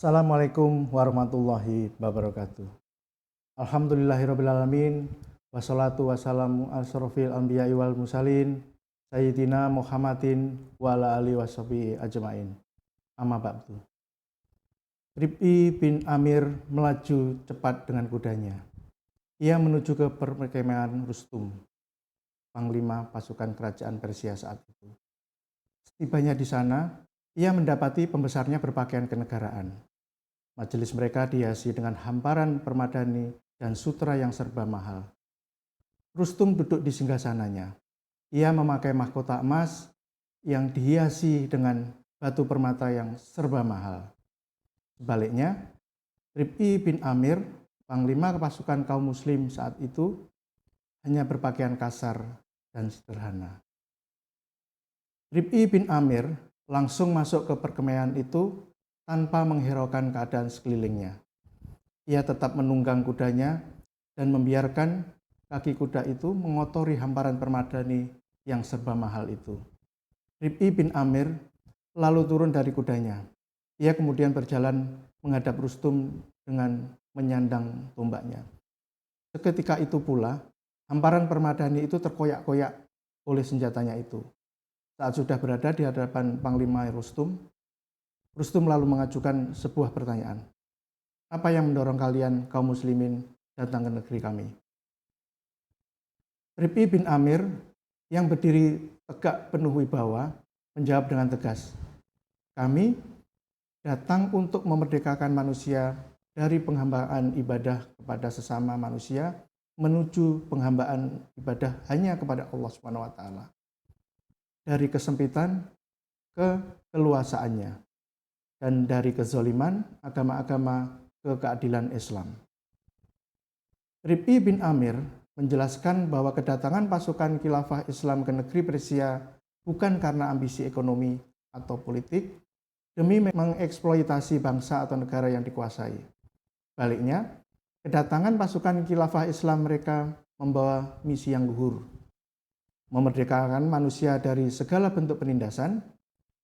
Assalamualaikum warahmatullahi wabarakatuh. Alhamdulillahirrabbilalamin. Wassalatu wassalamu asrofil anbiya'i wal musalin Sayyidina Muhammadin wa ala alihi washabihi ajma'in. Amma ba'du. Rib'i bin Amir melaju cepat dengan kudanya. Ia menuju ke perkemahan Rustum, panglima pasukan kerajaan Persia saat itu. Setibanya di sana, ia mendapati pembesarnya berpakaian kenegaraan. Majelis mereka dihiasi dengan hamparan permadani dan sutra yang serba mahal. Rustum duduk di singgasananya. Ia memakai mahkota emas yang dihiasi dengan batu permata yang serba mahal. Sebaliknya, Rib'i bin Amir, panglima pasukan kaum muslim saat itu, hanya berpakaian kasar dan sederhana. Rib'i bin Amir langsung masuk ke perkemahan itu tanpa menghiraukan keadaan sekelilingnya. Ia tetap menunggang kudanya dan membiarkan kaki kuda itu mengotori hamparan permadani yang serba mahal itu. Rib'i bin Amir lalu turun dari kudanya. Ia kemudian berjalan menghadap Rustum dengan menyandang tombaknya. Seketika itu pula, hamparan permadani itu terkoyak-koyak oleh senjatanya itu. Saat sudah berada di hadapan Panglima Rustum lalu mengajukan sebuah pertanyaan. Apa yang mendorong kalian kaum muslimin datang ke negeri kami? Rib'i bin Amir yang berdiri tegak penuh wibawa menjawab dengan tegas. Kami datang untuk memerdekakan manusia dari penghambaan ibadah kepada sesama manusia menuju penghambaan ibadah hanya kepada Allah Subhanahu wa taala. Dari kesempitan ke keluasaannya. Dan dari kezaliman agama-agama ke keadilan Islam. Rib'i bin Amir menjelaskan bahwa kedatangan pasukan khilafah Islam ke negeri Persia bukan karena ambisi ekonomi atau politik demi mengeksploitasi bangsa atau negara yang dikuasai. Baliknya, kedatangan pasukan khilafah Islam mereka membawa misi yang luhur, memerdekakan manusia dari segala bentuk penindasan,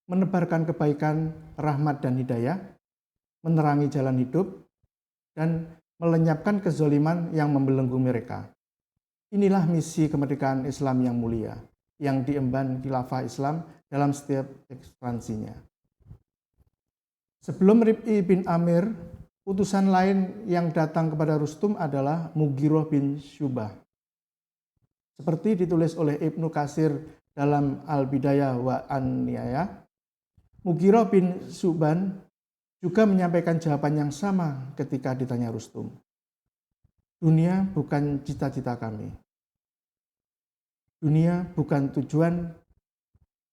menebarkan kebaikan, rahmat dan hidayah, menerangi jalan hidup, dan melenyapkan kezaliman yang membelenggu mereka. Inilah misi kemerdekaan Islam yang mulia, yang diemban khilafah Islam dalam setiap ekspansinya. Sebelum Rib'i bin Amir, utusan lain yang datang kepada Rustum adalah Mughirah bin Syubah. Seperti ditulis oleh Ibnu Katsir dalam Al-Bidayah wa An-Nihayah, Mughirah bin Syuban juga menyampaikan jawaban yang sama ketika ditanya Rustum. Dunia bukan cita-cita kami. Dunia bukan tujuan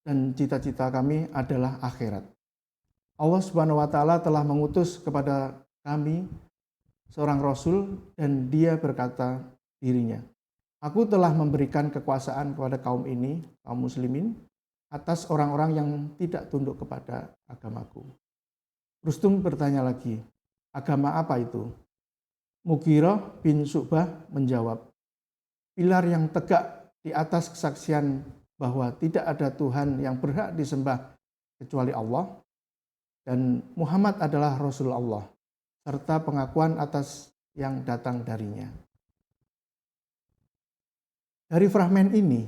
dan cita-cita kami adalah akhirat. Allah Subhanahu wa taala telah mengutus kepada kami seorang rasul dan dia berkata dirinya, aku telah memberikan kekuasaan kepada kaum ini, kaum muslimin, atas orang-orang yang tidak tunduk kepada agamaku. Rustum bertanya lagi, agama apa itu? Mughirah bin Syu'bah menjawab, pilar yang tegak di atas kesaksian bahwa tidak ada Tuhan yang berhak disembah kecuali Allah dan Muhammad adalah Rasul Allah, serta pengakuan atas yang datang darinya. Dari fragmen ini,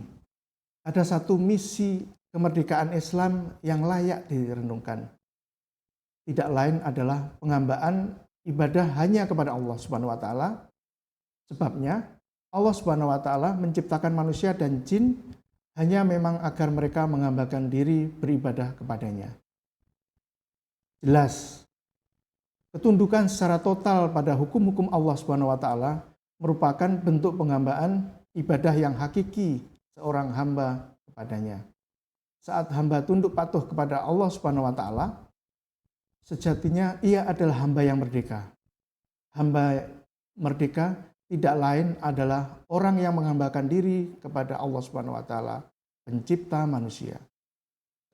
ada satu misi kemerdekaan Islam yang layak direnungkan. Tidak lain adalah penghambaan ibadah hanya kepada Allah Subhanahu wa taala. Sebabnya Allah Subhanahu wa taala menciptakan manusia dan jin hanya memang agar mereka menghambakan diri beribadah kepadanya. Jelas, ketundukan secara total pada hukum-hukum Allah Subhanahu wa taala merupakan bentuk penghambaan ibadah yang hakiki seorang hamba kepadanya. Saat hamba tunduk patuh kepada Allah Subhanahu wa taala, sejatinya ia adalah hamba yang merdeka. Hamba merdeka tidak lain adalah orang yang menghambakan diri kepada Allah Subhanahu wa taala, pencipta manusia.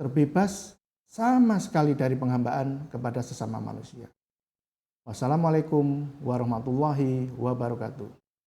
Terbebas sama sekali dari penghambaan kepada sesama manusia. Wassalamualaikum warahmatullahi wabarakatuh.